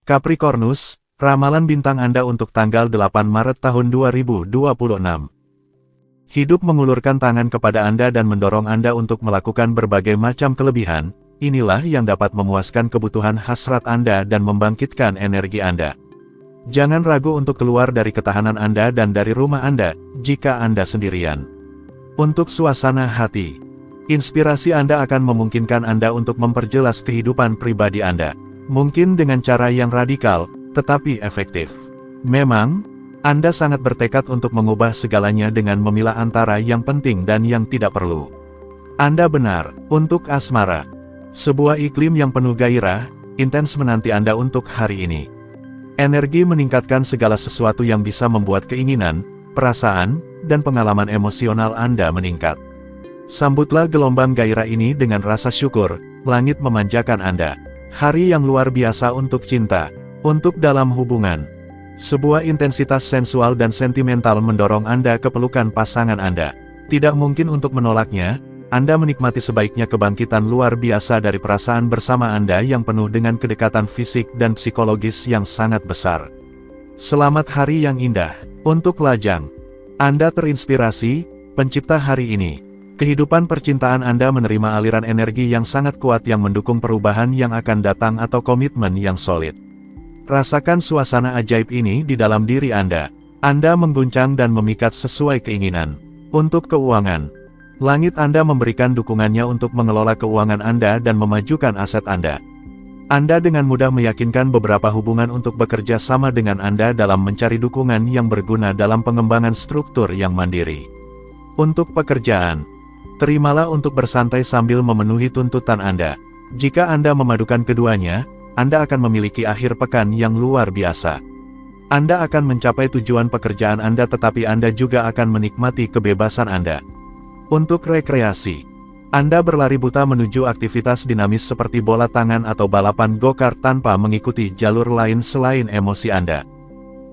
Capricornus, ramalan bintang Anda untuk tanggal 8 Maret tahun 2026. Hidup mengulurkan tangan kepada Anda dan mendorong Anda untuk melakukan berbagai macam kelebihan. Inilah yang dapat memuaskan kebutuhan hasrat Anda dan membangkitkan energi Anda. Jangan ragu untuk keluar dari ketahanan Anda dan dari rumah Anda, jika Anda sendirian. Untuk suasana hati, inspirasi Anda akan memungkinkan Anda untuk memperjelas kehidupan pribadi Anda. Mungkin dengan cara yang radikal, tetapi efektif. Memang, Anda sangat bertekad untuk mengubah segalanya dengan memilah antara yang penting dan yang tidak perlu. Anda benar, untuk asmara. Sebuah iklim yang penuh gairah, intens menanti Anda untuk hari ini. Energi meningkatkan segala sesuatu yang bisa membuat keinginan, perasaan, dan pengalaman emosional Anda meningkat. Sambutlah gelombang gairah ini dengan rasa syukur, langit memanjakan Anda. Hari yang luar biasa untuk cinta, untuk dalam hubungan. Sebuah intensitas sensual dan sentimental mendorong Anda ke pelukan pasangan Anda. Tidak mungkin untuk menolaknya, Anda menikmati sebaiknya kebangkitan luar biasa dari perasaan bersama Anda yang penuh dengan kedekatan fisik dan psikologis yang sangat besar. Selamat hari yang indah, untuk lajang. Anda terinspirasi, pencipta hari ini. Kehidupan percintaan Anda menerima aliran energi yang sangat kuat yang mendukung perubahan yang akan datang atau komitmen yang solid. Rasakan suasana ajaib ini di dalam diri Anda. Anda mengguncang dan memikat sesuai keinginan. Untuk keuangan, langit Anda memberikan dukungannya untuk mengelola keuangan Anda dan memajukan aset Anda. Anda dengan mudah meyakinkan beberapa hubungan untuk bekerja sama dengan Anda dalam mencari dukungan yang berguna dalam pengembangan struktur yang mandiri. Untuk pekerjaan, terimalah untuk bersantai sambil memenuhi tuntutan Anda. Jika Anda memadukan keduanya, Anda akan memiliki akhir pekan yang luar biasa. Anda akan mencapai tujuan pekerjaan Anda tetapi Anda juga akan menikmati kebebasan Anda. Untuk rekreasi, Anda berlari buta menuju aktivitas dinamis seperti bola tangan atau balapan go-kart tanpa mengikuti jalur lain selain emosi Anda.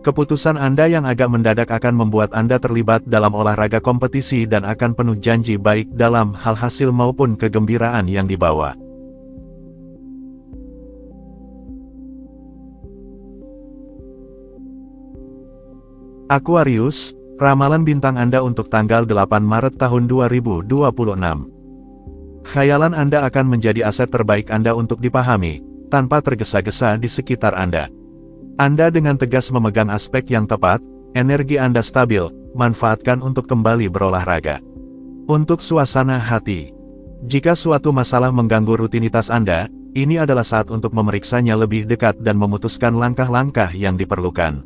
Keputusan Anda yang agak mendadak akan membuat Anda terlibat dalam olahraga kompetisi dan akan penuh janji baik dalam hal hasil maupun kegembiraan yang dibawa. Aquarius, ramalan bintang Anda untuk tanggal 8 Maret tahun 2026. Khayalan Anda akan menjadi aset terbaik Anda untuk dipahami, tanpa tergesa-gesa di sekitar Anda. Anda dengan tegas memegang aspek yang tepat, energi Anda stabil, manfaatkan untuk kembali berolahraga. Untuk suasana hati, jika suatu masalah mengganggu rutinitas Anda, ini adalah saat untuk memeriksanya lebih dekat dan memutuskan langkah-langkah yang diperlukan.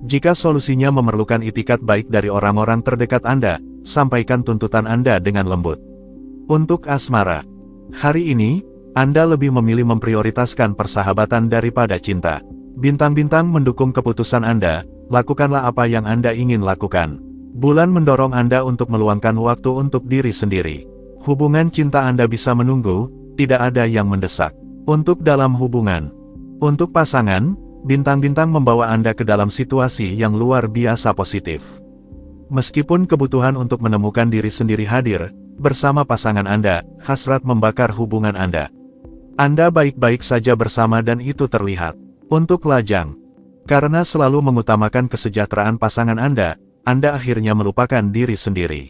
Jika solusinya memerlukan itikat baik dari orang-orang terdekat Anda, sampaikan tuntutan Anda dengan lembut. Untuk asmara, hari ini, Anda lebih memilih memprioritaskan persahabatan daripada cinta. Bintang-bintang mendukung keputusan Anda, lakukanlah apa yang Anda ingin lakukan. Bulan mendorong Anda untuk meluangkan waktu untuk diri sendiri. Hubungan cinta Anda bisa menunggu, tidak ada yang mendesak. Untuk dalam hubungan, untuk pasangan, bintang-bintang membawa Anda ke dalam situasi yang luar biasa positif. Meskipun kebutuhan untuk menemukan diri sendiri hadir, bersama pasangan Anda, hasrat membakar hubungan Anda. Anda baik-baik saja bersama dan itu terlihat. Untuk lajang, karena selalu mengutamakan kesejahteraan pasangan Anda akhirnya melupakan diri sendiri.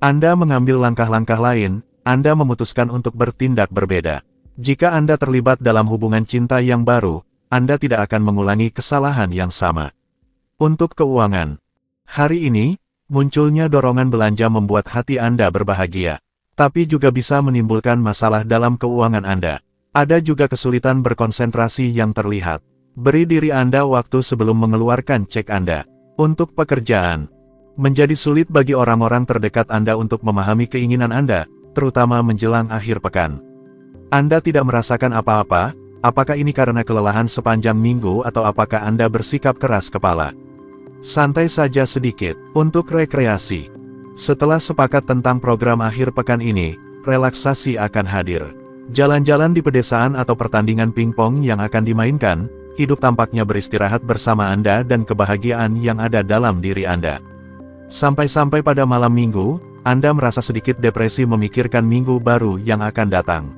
Anda mengambil langkah-langkah lain, Anda memutuskan untuk bertindak berbeda. Jika Anda terlibat dalam hubungan cinta yang baru, Anda tidak akan mengulangi kesalahan yang sama. Untuk keuangan, hari ini, munculnya dorongan belanja membuat hati Anda berbahagia, tapi juga bisa menimbulkan masalah dalam keuangan Anda. Ada juga kesulitan berkonsentrasi yang terlihat. Beri diri Anda waktu sebelum mengeluarkan cek Anda. Untuk pekerjaan, menjadi sulit bagi orang-orang terdekat Anda untuk memahami keinginan Anda, terutama menjelang akhir pekan. Anda tidak merasakan apa-apa, apakah ini karena kelelahan sepanjang minggu atau apakah Anda bersikap keras kepala? Santai saja sedikit. Untuk rekreasi, setelah sepakat tentang program akhir pekan ini, relaksasi akan hadir. Jalan-jalan di pedesaan atau pertandingan pingpong yang akan dimainkan, hidup tampaknya beristirahat bersama Anda dan kebahagiaan yang ada dalam diri Anda. Sampai-sampai pada malam minggu, Anda merasa sedikit depresi memikirkan minggu baru yang akan datang.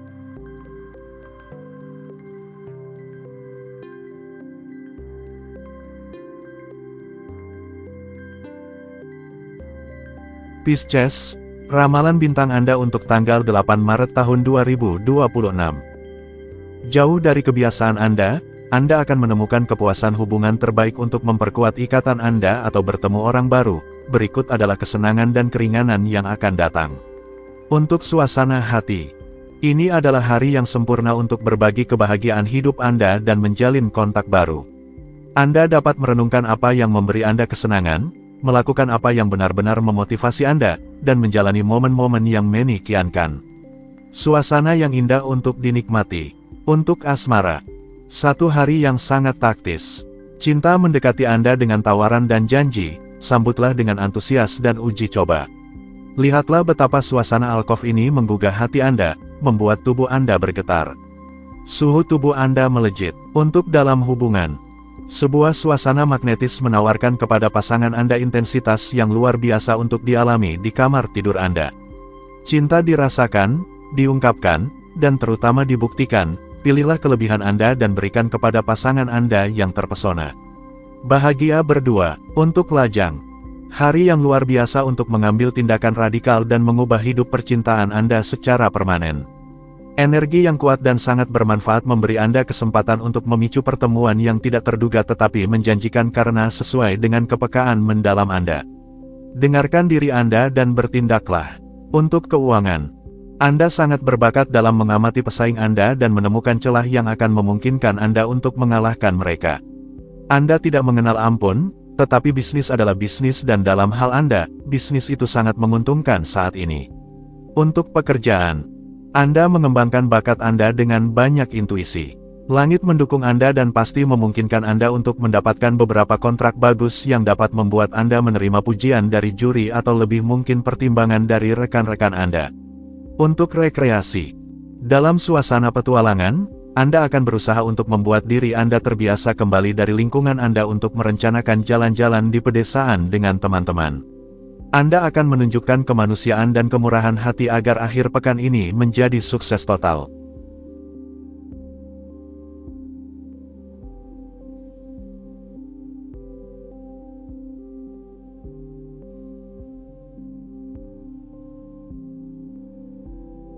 Pisces, ramalan bintang Anda untuk tanggal 8 Maret tahun 2026. Jauh dari kebiasaan Anda akan menemukan kepuasan hubungan terbaik untuk memperkuat ikatan Anda atau bertemu orang baru. Berikut adalah kesenangan dan keringanan yang akan datang. Untuk suasana hati, ini adalah hari yang sempurna untuk berbagi kebahagiaan hidup Anda dan menjalin kontak baru. Anda dapat merenungkan apa yang memberi Anda kesenangan, melakukan apa yang benar-benar memotivasi Anda, dan menjalani momen-momen yang menyekiankan. Suasana yang indah untuk dinikmati. Untuk asmara, satu hari yang sangat taktis. Cinta mendekati Anda dengan tawaran dan janji, sambutlah dengan antusias dan uji coba. Lihatlah betapa suasana alkov ini menggugah hati Anda, membuat tubuh Anda bergetar. Suhu tubuh Anda melejit. Untuk dalam hubungan, sebuah suasana magnetis menawarkan kepada pasangan Anda intensitas yang luar biasa untuk dialami di kamar tidur Anda. Cinta dirasakan, diungkapkan, dan terutama dibuktikan. Pilihlah kelebihan Anda dan berikan kepada pasangan Anda yang terpesona. Bahagia berdua. Untuk lajang, hari yang luar biasa untuk mengambil tindakan radikal dan mengubah hidup percintaan Anda secara permanen. Energi yang kuat dan sangat bermanfaat memberi Anda kesempatan untuk memicu pertemuan yang tidak terduga tetapi menjanjikan karena sesuai dengan kepekaan mendalam Anda. Dengarkan diri Anda dan bertindaklah. Untuk keuangan, Anda sangat berbakat dalam mengamati pesaing Anda dan menemukan celah yang akan memungkinkan Anda untuk mengalahkan mereka. Anda tidak mengenal ampun, tetapi bisnis adalah bisnis dan dalam hal Anda, bisnis itu sangat menguntungkan saat ini. Untuk pekerjaan, Anda mengembangkan bakat Anda dengan banyak intuisi. Langit mendukung Anda dan pasti memungkinkan Anda untuk mendapatkan beberapa kontrak bagus yang dapat membuat Anda menerima pujian dari juri atau lebih mungkin pertimbangan dari rekan-rekan Anda. Untuk rekreasi, dalam suasana petualangan, Anda akan berusaha untuk membuat diri Anda terbiasa kembali dari lingkungan Anda untuk merencanakan jalan-jalan di pedesaan dengan teman-teman. Anda akan menunjukkan kemanusiaan dan kemurahan hati agar akhir pekan ini menjadi sukses total.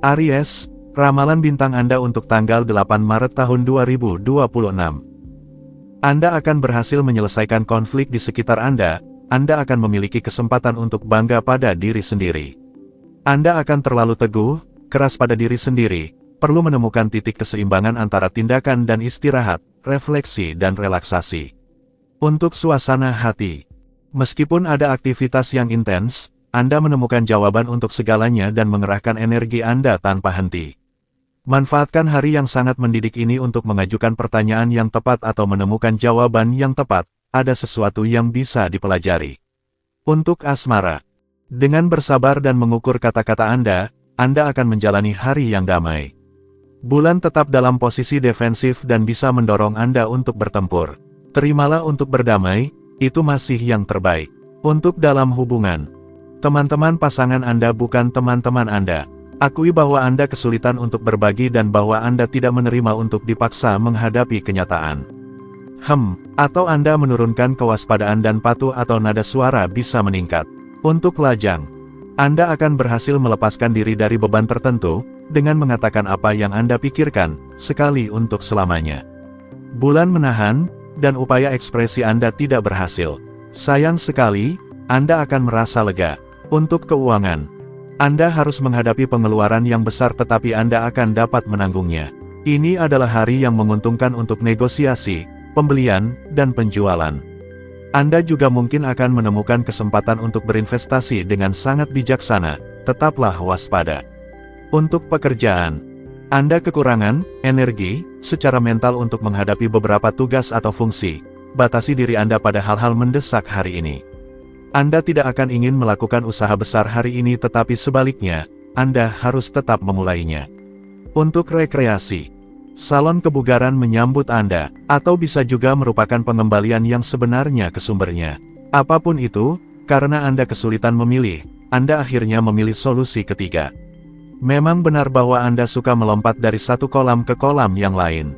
Aries, ramalan bintang Anda untuk tanggal 8 Maret tahun 2026. Anda akan berhasil menyelesaikan konflik di sekitar Anda akan memiliki kesempatan untuk bangga pada diri sendiri. Anda akan terlalu teguh, keras pada diri sendiri, perlu menemukan titik keseimbangan antara tindakan dan istirahat, refleksi dan relaksasi. Untuk suasana hati, meskipun ada aktivitas yang intens, Anda menemukan jawaban untuk segalanya dan mengerahkan energi Anda tanpa henti. Manfaatkan hari yang sangat mendidik ini untuk mengajukan pertanyaan yang tepat atau menemukan jawaban yang tepat, ada sesuatu yang bisa dipelajari. Untuk asmara, dengan bersabar dan mengukur kata-kata Anda akan menjalani hari yang damai. Bulan tetap dalam posisi defensif dan bisa mendorong Anda untuk bertempur. Terimalah untuk berdamai, itu masih yang terbaik. Untuk dalam hubungan, teman-teman pasangan Anda bukan teman-teman Anda. Akui bahwa Anda kesulitan untuk berbagi dan bahwa Anda tidak menerima untuk dipaksa menghadapi kenyataan. Atau Anda menurunkan kewaspadaan dan patuh atau nada suara bisa meningkat. Untuk lajang, Anda akan berhasil melepaskan diri dari beban tertentu, dengan mengatakan apa yang Anda pikirkan, sekali untuk selamanya. Bulan menahan, dan upaya ekspresi Anda tidak berhasil. Sayang sekali, Anda akan merasa lega. Untuk keuangan, Anda harus menghadapi pengeluaran yang besar tetapi Anda akan dapat menanggungnya. Ini adalah hari yang menguntungkan untuk negosiasi, pembelian, dan penjualan. Anda juga mungkin akan menemukan kesempatan untuk berinvestasi dengan sangat bijaksana, tetaplah waspada. Untuk pekerjaan, Anda kekurangan energi secara mental untuk menghadapi beberapa tugas atau fungsi. Batasi diri Anda pada hal-hal mendesak hari ini. Anda tidak akan ingin melakukan usaha besar hari ini tetapi sebaliknya, Anda harus tetap memulainya. Untuk rekreasi, salon kebugaran menyambut Anda, atau bisa juga merupakan pengembalian yang sebenarnya ke sumbernya. Apapun itu, karena Anda kesulitan memilih, Anda akhirnya memilih solusi ketiga. Memang benar bahwa Anda suka melompat dari satu kolam ke kolam yang lain.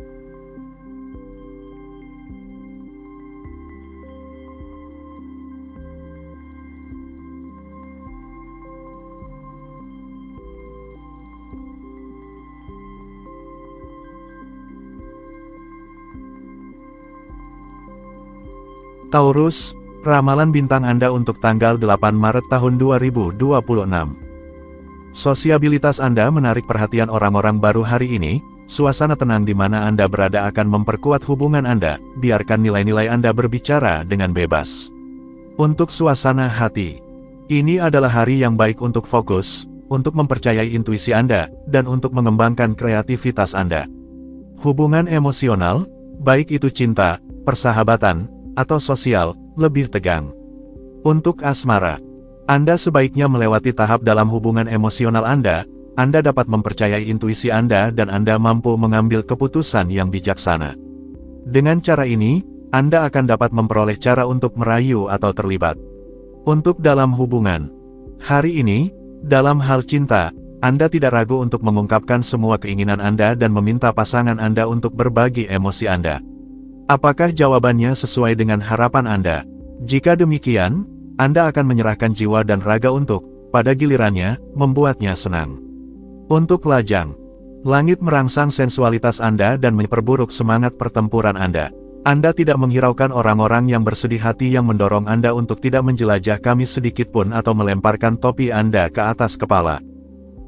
Taurus, ramalan bintang Anda untuk tanggal 8 Maret tahun 2026. Sosiabilitas Anda menarik perhatian orang-orang baru hari ini. Suasana tenang di mana Anda berada akan memperkuat hubungan Anda. Biarkan nilai-nilai Anda berbicara dengan bebas. Untuk suasana hati, ini adalah hari yang baik untuk fokus, untuk mempercayai intuisi Anda, dan untuk mengembangkan kreativitas Anda. Hubungan emosional, baik itu cinta, persahabatan, atau sosial, lebih tegang. Untuk asmara, Anda sebaiknya melewati tahap dalam hubungan emosional Anda dapat mempercayai intuisi Anda dan Anda mampu mengambil keputusan yang bijaksana. Dengan cara ini, Anda akan dapat memperoleh cara untuk merayu atau terlibat. Untuk dalam hubungan, hari ini, dalam hal cinta, Anda tidak ragu untuk mengungkapkan semua keinginan Anda dan meminta pasangan Anda untuk berbagi emosi Anda. Apakah jawabannya sesuai dengan harapan Anda? Jika demikian, Anda akan menyerahkan jiwa dan raga untuk, pada gilirannya, membuatnya senang. Untuk lajang, langit merangsang sensualitas Anda dan memperburuk semangat pertempuran Anda. Anda tidak menghiraukan orang-orang yang bersedih hati yang mendorong Anda untuk tidak menjelajah kami sedikitpun atau melemparkan topi Anda ke atas kepala.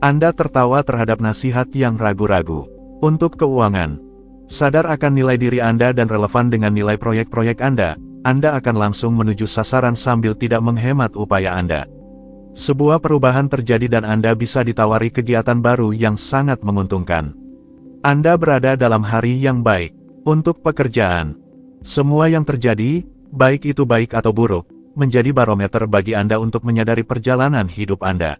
Anda tertawa terhadap nasihat yang ragu-ragu. Untuk keuangan, sadar akan nilai diri Anda dan relevan dengan nilai proyek-proyek Anda akan langsung menuju sasaran sambil tidak menghemat upaya Anda. Sebuah perubahan terjadi dan Anda bisa ditawari kegiatan baru yang sangat menguntungkan. Anda berada dalam hari yang baik. Untuk pekerjaan, semua yang terjadi, baik itu baik atau buruk, menjadi barometer bagi Anda untuk menyadari perjalanan hidup Anda.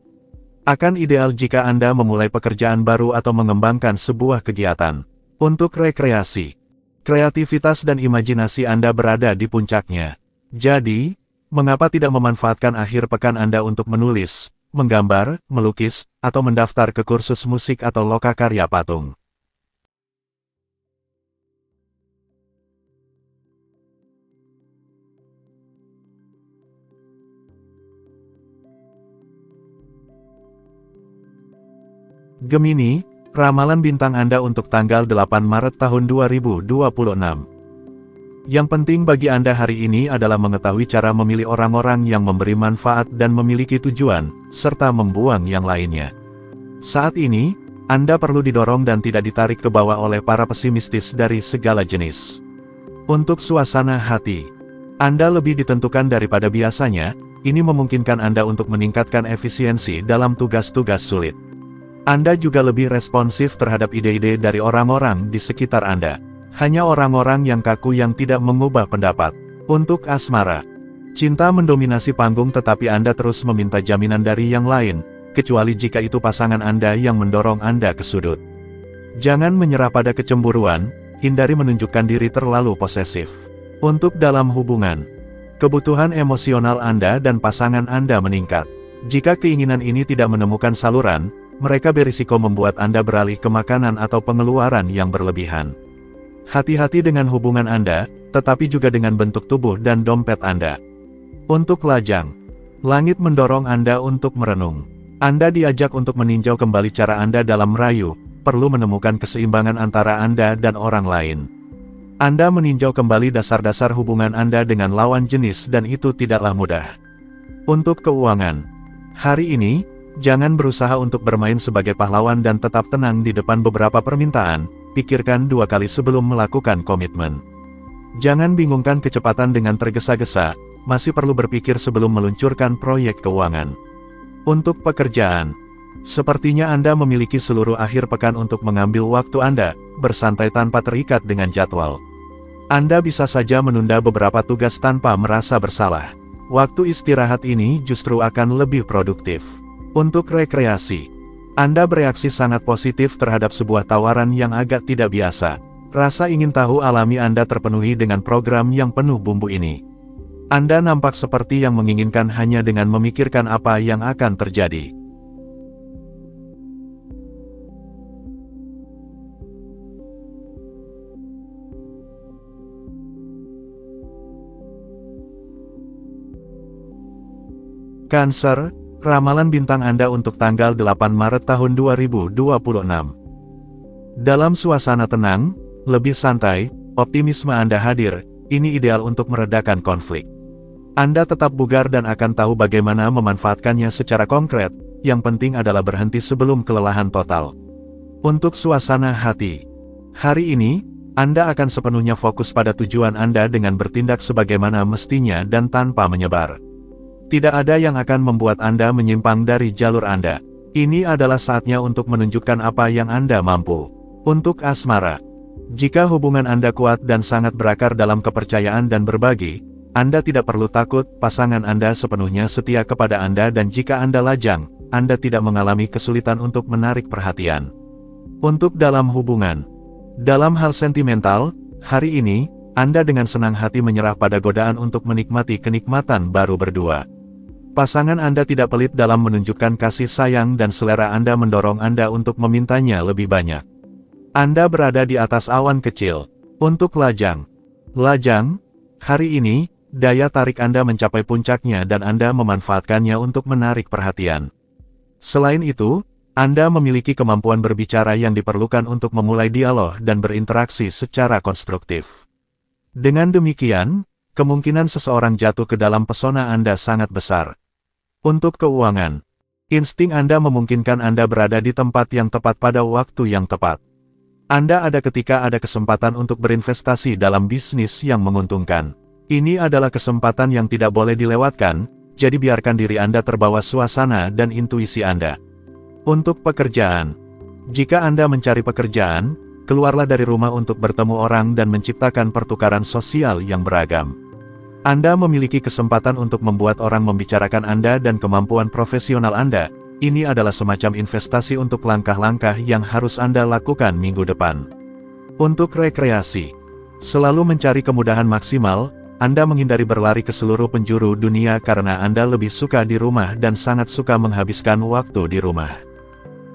Akan ideal jika Anda memulai pekerjaan baru atau mengembangkan sebuah kegiatan. Untuk rekreasi, kreativitas dan imajinasi Anda berada di puncaknya. Jadi, mengapa tidak memanfaatkan akhir pekan Anda untuk menulis, menggambar, melukis, atau mendaftar ke kursus musik atau lokakarya patung? Gemini, ramalan bintang Anda untuk tanggal 8 Maret tahun 2026. Yang penting bagi Anda hari ini adalah mengetahui cara memilih orang-orang yang memberi manfaat dan memiliki tujuan, serta membuang yang lainnya. Saat ini, Anda perlu didorong dan tidak ditarik ke bawah oleh para pesimistis dari segala jenis. Untuk suasana hati, Anda lebih ditentukan daripada biasanya, ini memungkinkan Anda untuk meningkatkan efisiensi dalam tugas-tugas sulit. Anda juga lebih responsif terhadap ide-ide dari orang-orang di sekitar Anda. Hanya orang-orang yang kaku yang tidak mengubah pendapat. Untuk asmara, cinta mendominasi panggung tetapi Anda terus meminta jaminan dari yang lain, kecuali jika itu pasangan Anda yang mendorong Anda ke sudut. Jangan menyerah pada kecemburuan, hindari menunjukkan diri terlalu posesif. Untuk dalam hubungan, kebutuhan emosional Anda dan pasangan Anda meningkat. Jika keinginan ini tidak menemukan saluran, mereka berisiko membuat Anda beralih ke makanan atau pengeluaran yang berlebihan. Hati-hati dengan hubungan Anda, tetapi juga dengan bentuk tubuh dan dompet Anda. Untuk lajang, langit mendorong Anda untuk merenung. Anda diajak untuk meninjau kembali cara Anda dalam merayu, perlu menemukan keseimbangan antara Anda dan orang lain. Anda meninjau kembali dasar-dasar hubungan Anda dengan lawan jenis dan itu tidaklah mudah. Untuk keuangan, hari ini, jangan berusaha untuk bermain sebagai pahlawan dan tetap tenang di depan beberapa permintaan. Pikirkan dua kali sebelum melakukan komitmen. Jangan bingungkan kecepatan dengan tergesa-gesa, masih perlu berpikir sebelum meluncurkan proyek keuangan. Untuk pekerjaan, sepertinya Anda memiliki seluruh akhir pekan untuk mengambil waktu Anda, bersantai tanpa terikat dengan jadwal. Anda bisa saja menunda beberapa tugas tanpa merasa bersalah. Waktu istirahat ini justru akan lebih produktif. Untuk rekreasi, Anda bereaksi sangat positif terhadap sebuah tawaran yang agak tidak biasa. Rasa ingin tahu alami Anda terpenuhi dengan program yang penuh bumbu ini. Anda nampak seperti yang menginginkan hanya dengan memikirkan apa yang akan terjadi. Cancer, ramalan bintang Anda untuk tanggal 8 Maret tahun 2026. Dalam suasana tenang, lebih santai, optimisme Anda hadir, ini ideal untuk meredakan konflik. Anda tetap bugar dan akan tahu bagaimana memanfaatkannya secara konkret, yang penting adalah berhenti sebelum kelelahan total. Untuk suasana hati. Hari ini, Anda akan sepenuhnya fokus pada tujuan Anda dengan bertindak sebagaimana mestinya dan tanpa menyebar. Tidak ada yang akan membuat Anda menyimpang dari jalur Anda. Ini adalah saatnya untuk menunjukkan apa yang Anda mampu. Untuk asmara. Jika hubungan Anda kuat dan sangat berakar dalam kepercayaan dan berbagi, Anda tidak perlu takut, pasangan Anda sepenuhnya setia kepada Anda dan jika Anda lajang, Anda tidak mengalami kesulitan untuk menarik perhatian. Untuk dalam hubungan. Dalam hal sentimental, hari ini, Anda dengan senang hati menyerah pada godaan untuk menikmati kenikmatan baru berdua. Pasangan Anda tidak pelit dalam menunjukkan kasih sayang dan selera Anda mendorong Anda untuk memintanya lebih banyak. Anda berada di atas awan kecil. Untuk lajang. Lajang, hari ini, daya tarik Anda mencapai puncaknya dan Anda memanfaatkannya untuk menarik perhatian. Selain itu, Anda memiliki kemampuan berbicara yang diperlukan untuk memulai dialog dan berinteraksi secara konstruktif. Dengan demikian, kemungkinan seseorang jatuh ke dalam pesona Anda sangat besar. Untuk keuangan, insting Anda memungkinkan Anda berada di tempat yang tepat pada waktu yang tepat. Anda ada ketika ada kesempatan untuk berinvestasi dalam bisnis yang menguntungkan. Ini adalah kesempatan yang tidak boleh dilewatkan, jadi biarkan diri Anda terbawa suasana dan intuisi Anda. Untuk pekerjaan. Jika Anda mencari pekerjaan, keluarlah dari rumah untuk bertemu orang dan menciptakan pertukaran sosial yang beragam. Anda memiliki kesempatan untuk membuat orang membicarakan Anda dan kemampuan profesional Anda. Ini adalah semacam investasi untuk langkah-langkah yang harus Anda lakukan minggu depan. Untuk rekreasi. Selalu mencari kemudahan maksimal, Anda menghindari berlari ke seluruh penjuru dunia karena Anda lebih suka di rumah dan sangat suka menghabiskan waktu di rumah.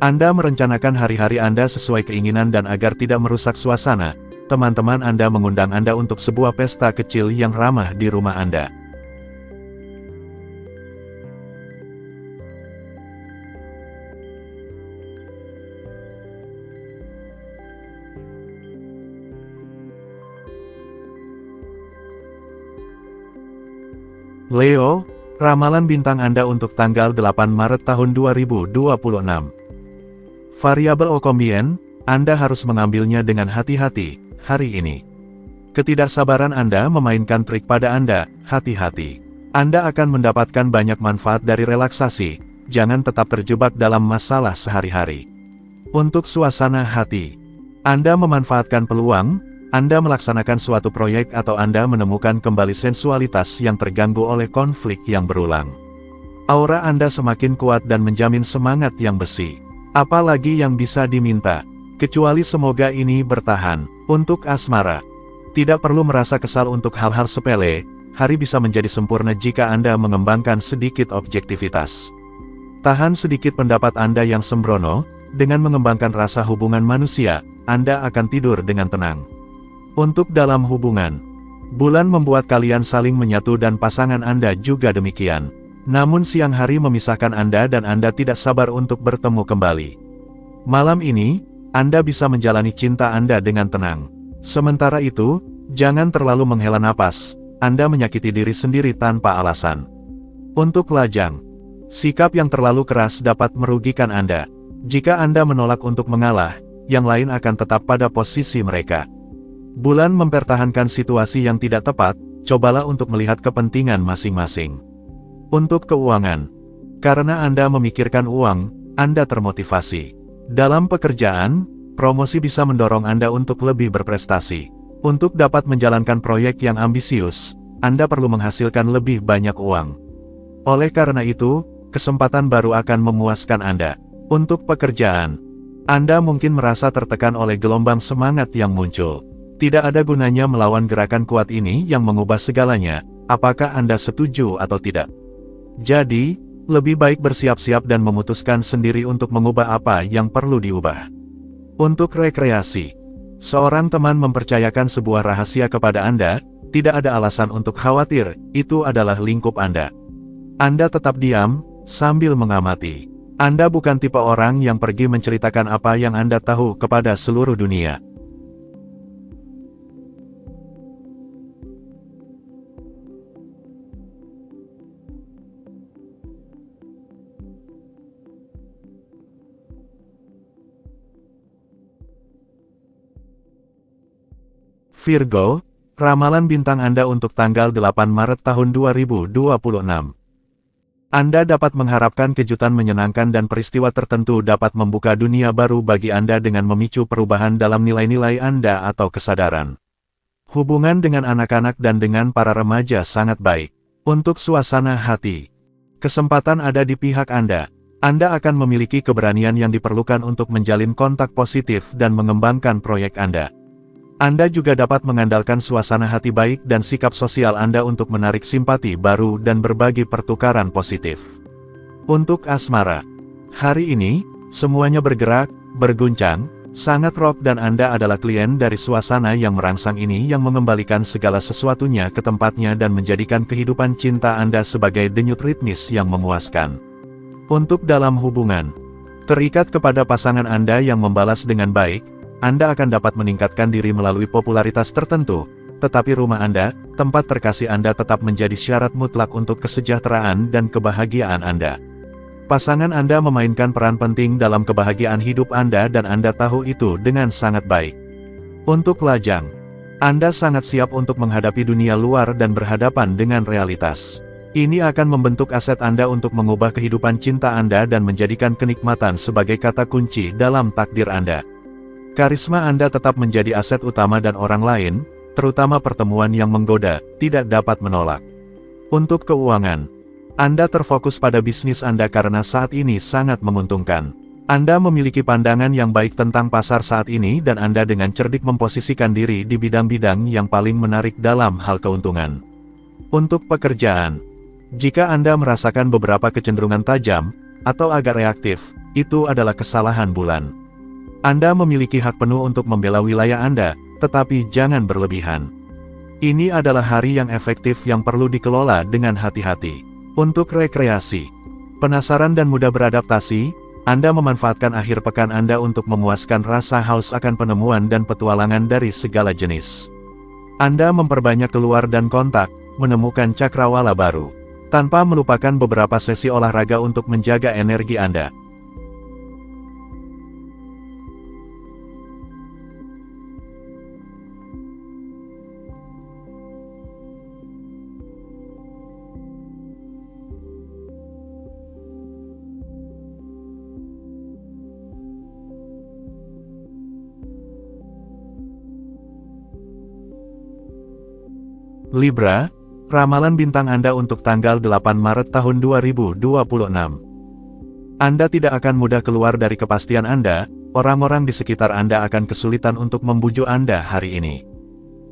Anda merencanakan hari-hari Anda sesuai keinginan dan agar tidak merusak suasana, teman-teman Anda mengundang Anda untuk sebuah pesta kecil yang ramah di rumah Anda. Leo, ramalan bintang Anda untuk tanggal 8 Maret tahun 2026. Variabel Okombien, Anda harus mengambilnya dengan hati-hati, hari ini. Ketidaksabaran Anda memainkan trik pada Anda, hati-hati. Anda akan mendapatkan banyak manfaat dari relaksasi, jangan tetap terjebak dalam masalah sehari-hari. Untuk suasana hati, Anda memanfaatkan peluang, Anda melaksanakan suatu proyek atau Anda menemukan kembali sensualitas yang terganggu oleh konflik yang berulang. Aura Anda semakin kuat dan menjamin semangat yang besi. Apalagi yang bisa diminta, kecuali semoga ini bertahan. Untuk asmara, tidak perlu merasa kesal untuk hal-hal sepele, hari bisa menjadi sempurna jika Anda mengembangkan sedikit objektivitas. Tahan sedikit pendapat Anda yang sembrono, dengan mengembangkan rasa hubungan manusia, Anda akan tidur dengan tenang. Untuk dalam hubungan, bulan membuat kalian saling menyatu dan pasangan Anda juga demikian. Namun siang hari memisahkan Anda dan Anda tidak sabar untuk bertemu kembali. Malam ini, Anda bisa menjalani cinta Anda dengan tenang. Sementara itu, jangan terlalu menghela napas, Anda menyakiti diri sendiri tanpa alasan. Untuk lajang, sikap yang terlalu keras dapat merugikan Anda. Jika Anda menolak untuk mengalah, yang lain akan tetap pada posisi mereka. Bulan mempertahankan situasi yang tidak tepat, cobalah untuk melihat kepentingan masing-masing. Untuk keuangan, karena Anda memikirkan uang, Anda termotivasi. Dalam pekerjaan, promosi bisa mendorong Anda untuk lebih berprestasi. Untuk dapat menjalankan proyek yang ambisius, Anda perlu menghasilkan lebih banyak uang. Oleh karena itu, kesempatan baru akan memuaskan Anda. Untuk pekerjaan, Anda mungkin merasa tertekan oleh gelombang semangat yang muncul. Tidak ada gunanya melawan gerakan kuat ini yang mengubah segalanya, apakah Anda setuju atau tidak. Jadi, lebih baik bersiap-siap dan memutuskan sendiri untuk mengubah apa yang perlu diubah. Untuk rekreasi, seorang teman mempercayakan sebuah rahasia kepada Anda, tidak ada alasan untuk khawatir, itu adalah lingkup Anda. Anda tetap diam, sambil mengamati. Anda bukan tipe orang yang pergi menceritakan apa yang Anda tahu kepada seluruh dunia. Virgo, ramalan bintang Anda untuk tanggal 8 Maret tahun 2026. Anda dapat mengharapkan kejutan menyenangkan dan peristiwa tertentu dapat membuka dunia baru bagi Anda dengan memicu perubahan dalam nilai-nilai Anda atau kesadaran. Hubungan dengan anak-anak dan dengan para remaja sangat baik. Untuk suasana hati, kesempatan ada di pihak Anda. Anda akan memiliki keberanian yang diperlukan untuk menjalin kontak positif dan mengembangkan proyek Anda. Anda juga dapat mengandalkan suasana hati baik dan sikap sosial Anda untuk menarik simpati baru dan berbagi pertukaran positif. Untuk asmara, hari ini, semuanya bergerak, berguncang, sangat rock dan Anda adalah klien dari suasana yang merangsang ini yang mengembalikan segala sesuatunya ke tempatnya dan menjadikan kehidupan cinta Anda sebagai denyut ritmis yang memuaskan. Untuk dalam hubungan, terikat kepada pasangan Anda yang membalas dengan baik, Anda akan dapat meningkatkan diri melalui popularitas tertentu, tetapi rumah Anda, tempat terkasih Anda tetap menjadi syarat mutlak untuk kesejahteraan dan kebahagiaan Anda. Pasangan Anda memainkan peran penting dalam kebahagiaan hidup Anda dan Anda tahu itu dengan sangat baik. Untuk lajang, Anda sangat siap untuk menghadapi dunia luar dan berhadapan dengan realitas. Ini akan membentuk aset Anda untuk mengubah kehidupan cinta Anda dan menjadikan kenikmatan sebagai kata kunci dalam takdir Anda. Karisma Anda tetap menjadi aset utama dan orang lain, terutama pertemuan yang menggoda, tidak dapat menolak. Untuk keuangan, Anda terfokus pada bisnis Anda karena saat ini sangat menguntungkan. Anda memiliki pandangan yang baik tentang pasar saat ini dan Anda dengan cerdik memposisikan diri di bidang-bidang yang paling menarik dalam hal keuntungan. Untuk pekerjaan, jika Anda merasakan beberapa kecenderungan tajam, atau agak reaktif, itu adalah kesalahan bulan. Anda memiliki hak penuh untuk membela wilayah Anda, tetapi jangan berlebihan. Ini adalah hari yang efektif yang perlu dikelola dengan hati-hati. Untuk rekreasi, penasaran dan mudah beradaptasi, Anda memanfaatkan akhir pekan Anda untuk memuaskan rasa haus akan penemuan dan petualangan dari segala jenis. Anda memperbanyak keluar dan kontak, menemukan cakrawala baru, tanpa melupakan beberapa sesi olahraga untuk menjaga energi Anda. Libra, ramalan bintang Anda untuk tanggal 8 Maret tahun 2026. Anda tidak akan mudah keluar dari kepastian Anda, orang-orang di sekitar Anda akan kesulitan untuk membujuk Anda hari ini.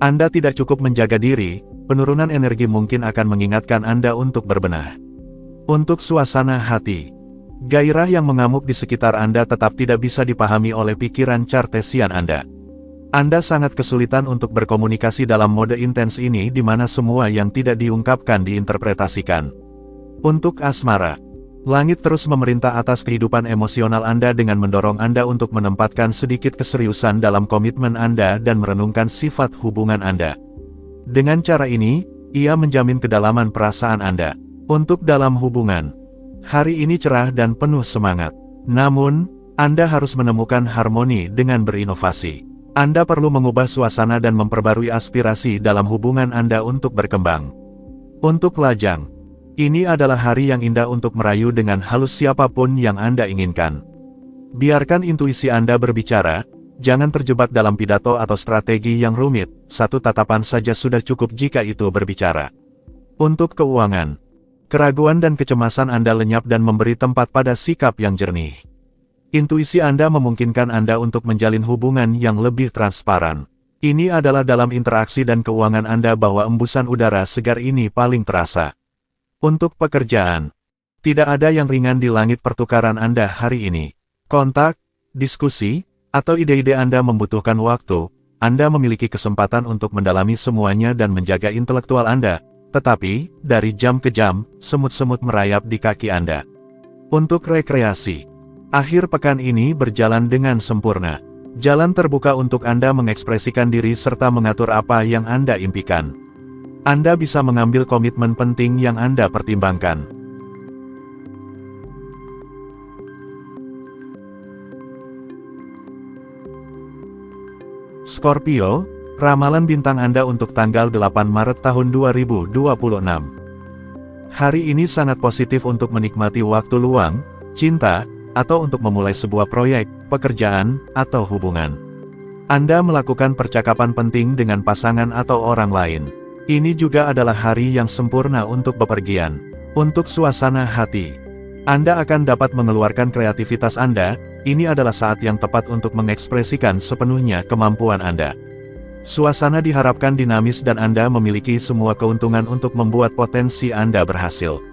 Anda tidak cukup menjaga diri, penurunan energi mungkin akan mengingatkan Anda untuk berbenah. Untuk suasana hati, gairah yang mengamuk di sekitar Anda tetap tidak bisa dipahami oleh pikiran Cartesian Anda. Anda sangat kesulitan untuk berkomunikasi dalam mode intens ini di mana semua yang tidak diungkapkan diinterpretasikan. Untuk asmara, langit terus memerintah atas kehidupan emosional Anda dengan mendorong Anda untuk menempatkan sedikit keseriusan dalam komitmen Anda dan merenungkan sifat hubungan Anda. Dengan cara ini, ia menjamin kedalaman perasaan Anda. Untuk dalam hubungan, hari ini cerah dan penuh semangat. Namun, Anda harus menemukan harmoni dengan berinovasi. Anda perlu mengubah suasana dan memperbarui aspirasi dalam hubungan Anda untuk berkembang. Untuk lajang, ini adalah hari yang indah untuk merayu dengan halus siapapun yang Anda inginkan. Biarkan intuisi Anda berbicara, jangan terjebak dalam pidato atau strategi yang rumit, satu tatapan saja sudah cukup jika itu berbicara. Untuk keuangan, keraguan dan kecemasan Anda lenyap dan memberi tempat pada sikap yang jernih. Intuisi Anda memungkinkan Anda untuk menjalin hubungan yang lebih transparan. Ini adalah dalam interaksi dan keuangan Anda bahwa embusan udara segar ini paling terasa. Untuk pekerjaan, tidak ada yang ringan di langit pertukaran Anda hari ini. Kontak, diskusi, atau ide-ide Anda membutuhkan waktu. Anda memiliki kesempatan untuk mendalami semuanya dan menjaga intelektual Anda. Tetapi, dari jam ke jam, semut-semut merayap di kaki Anda. Untuk rekreasi, akhir pekan ini berjalan dengan sempurna. Jalan terbuka untuk Anda mengekspresikan diri serta mengatur apa yang Anda impikan. Anda bisa mengambil komitmen penting yang Anda pertimbangkan. Scorpio, Ramalan bintang Anda untuk tanggal 8 Maret tahun 2026. Hari ini sangat positif untuk menikmati waktu luang, cinta, atau untuk memulai sebuah proyek, pekerjaan, atau hubungan. Anda melakukan percakapan penting dengan pasangan atau orang lain. Ini juga adalah hari yang sempurna untuk bepergian. Untuk suasana hati, Anda akan dapat mengeluarkan kreativitas Anda. Ini adalah saat yang tepat untuk mengekspresikan sepenuhnya kemampuan Anda. Suasana diharapkan dinamis dan Anda memiliki semua keuntungan untuk membuat potensi Anda berhasil.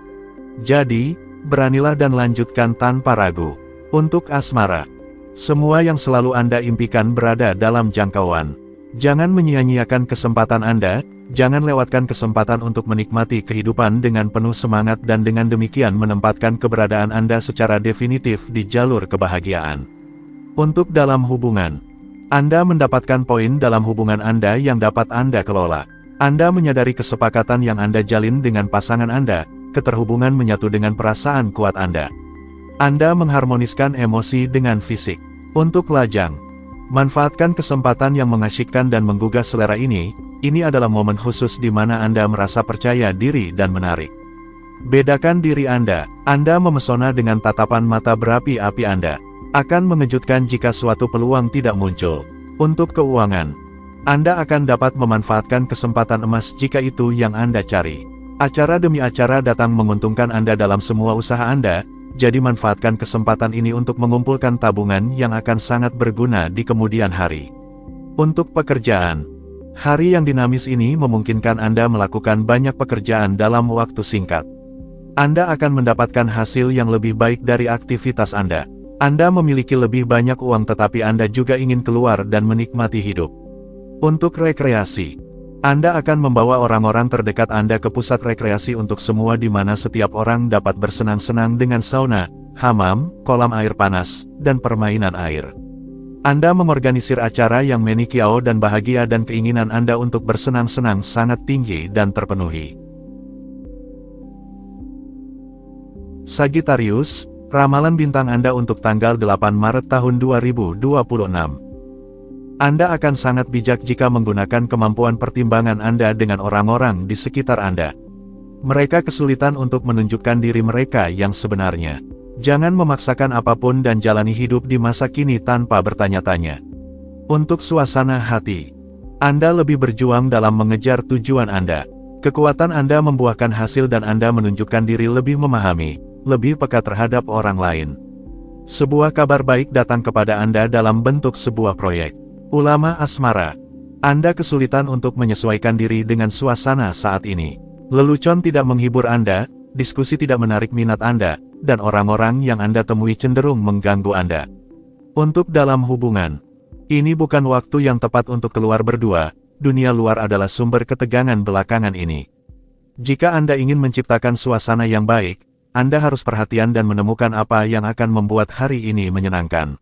Jadi, beranilah dan lanjutkan tanpa ragu. Untuk asmara, semua yang selalu Anda impikan berada dalam jangkauan. Jangan menyia-nyiakan kesempatan Anda, jangan lewatkan kesempatan untuk menikmati kehidupan dengan penuh semangat dan dengan demikian menempatkan keberadaan Anda secara definitif di jalur kebahagiaan. Untuk dalam hubungan, Anda mendapatkan poin dalam hubungan Anda yang dapat Anda kelola. Anda menyadari kesepakatan yang Anda jalin dengan pasangan Anda, keterhubungan menyatu dengan perasaan kuat Anda. Anda mengharmoniskan emosi dengan fisik. Untuk lajang, manfaatkan kesempatan yang mengasyikkan dan menggugah selera ini adalah momen khusus di mana Anda merasa percaya diri dan menarik. Bedakan diri Anda memesona dengan tatapan mata berapi-api Anda. Akan mengejutkan jika suatu peluang tidak muncul. Untuk keuangan, Anda akan dapat memanfaatkan kesempatan emas jika itu yang Anda cari. Acara demi acara datang menguntungkan Anda dalam semua usaha Anda, jadi manfaatkan kesempatan ini untuk mengumpulkan tabungan yang akan sangat berguna di kemudian hari. Untuk pekerjaan, hari yang dinamis ini memungkinkan Anda melakukan banyak pekerjaan dalam waktu singkat. Anda akan mendapatkan hasil yang lebih baik dari aktivitas Anda. Anda memiliki lebih banyak uang tetapi Anda juga ingin keluar dan menikmati hidup. Untuk rekreasi, Anda akan membawa orang-orang terdekat Anda ke pusat rekreasi untuk semua di mana setiap orang dapat bersenang-senang dengan sauna, hamam, kolam air panas, dan permainan air. Anda mengorganisir acara yang menikiau dan bahagia dan keinginan Anda untuk bersenang-senang sangat tinggi dan terpenuhi. Sagittarius, ramalan bintang Anda untuk tanggal 8 Maret tahun 2026. Anda akan sangat bijak jika menggunakan kemampuan pertimbangan Anda dengan orang-orang di sekitar Anda. Mereka kesulitan untuk menunjukkan diri mereka yang sebenarnya. Jangan memaksakan apapun dan jalani hidup di masa kini tanpa bertanya-tanya. Untuk suasana hati, Anda lebih berjuang dalam mengejar tujuan Anda. Kekuatan Anda membuahkan hasil dan Anda menunjukkan diri lebih memahami, lebih peka terhadap orang lain. Sebuah kabar baik datang kepada Anda dalam bentuk sebuah proyek. Ulama asmara, Anda kesulitan untuk menyesuaikan diri dengan suasana saat ini. Lelucon tidak menghibur Anda, diskusi tidak menarik minat Anda, dan orang-orang yang Anda temui cenderung mengganggu Anda. Untuk dalam hubungan, ini bukan waktu yang tepat untuk keluar berdua, dunia luar adalah sumber ketegangan belakangan ini. Jika Anda ingin menciptakan suasana yang baik, Anda harus perhatian dan menemukan apa yang akan membuat hari ini menyenangkan.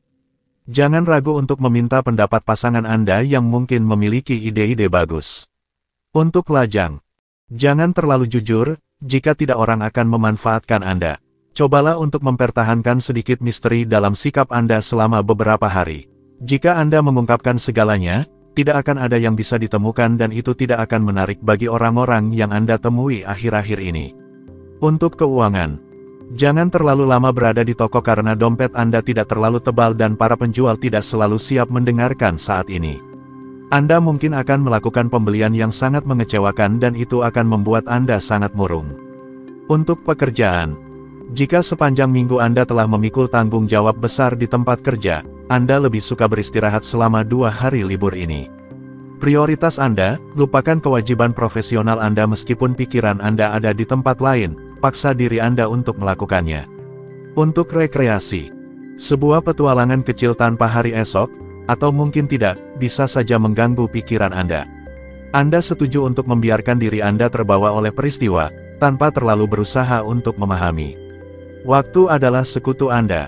Jangan ragu untuk meminta pendapat pasangan Anda yang mungkin memiliki ide-ide bagus. Untuk lajang, jangan terlalu jujur, jika tidak orang akan memanfaatkan Anda. Cobalah untuk mempertahankan sedikit misteri dalam sikap Anda selama beberapa hari. Jika Anda mengungkapkan segalanya, tidak akan ada yang bisa ditemukan dan itu tidak akan menarik bagi orang-orang yang Anda temui akhir-akhir ini. Untuk keuangan, jangan terlalu lama berada di toko karena dompet Anda tidak terlalu tebal dan para penjual tidak selalu siap mendengarkan saat ini. Anda mungkin akan melakukan pembelian yang sangat mengecewakan dan itu akan membuat Anda sangat murung. Untuk pekerjaan, jika sepanjang minggu Anda telah memikul tanggung jawab besar di tempat kerja, Anda lebih suka beristirahat selama 2 hari libur ini. Prioritas Anda, lupakan kewajiban profesional Anda meskipun pikiran Anda ada di tempat lain. Paksa diri Anda untuk melakukannya. Untuk rekreasi, sebuah petualangan kecil tanpa hari esok, atau mungkin tidak, bisa saja mengganggu pikiran Anda. Anda setuju untuk membiarkan diri Anda terbawa oleh peristiwa, tanpa terlalu berusaha untuk memahami. Waktu adalah sekutu Anda.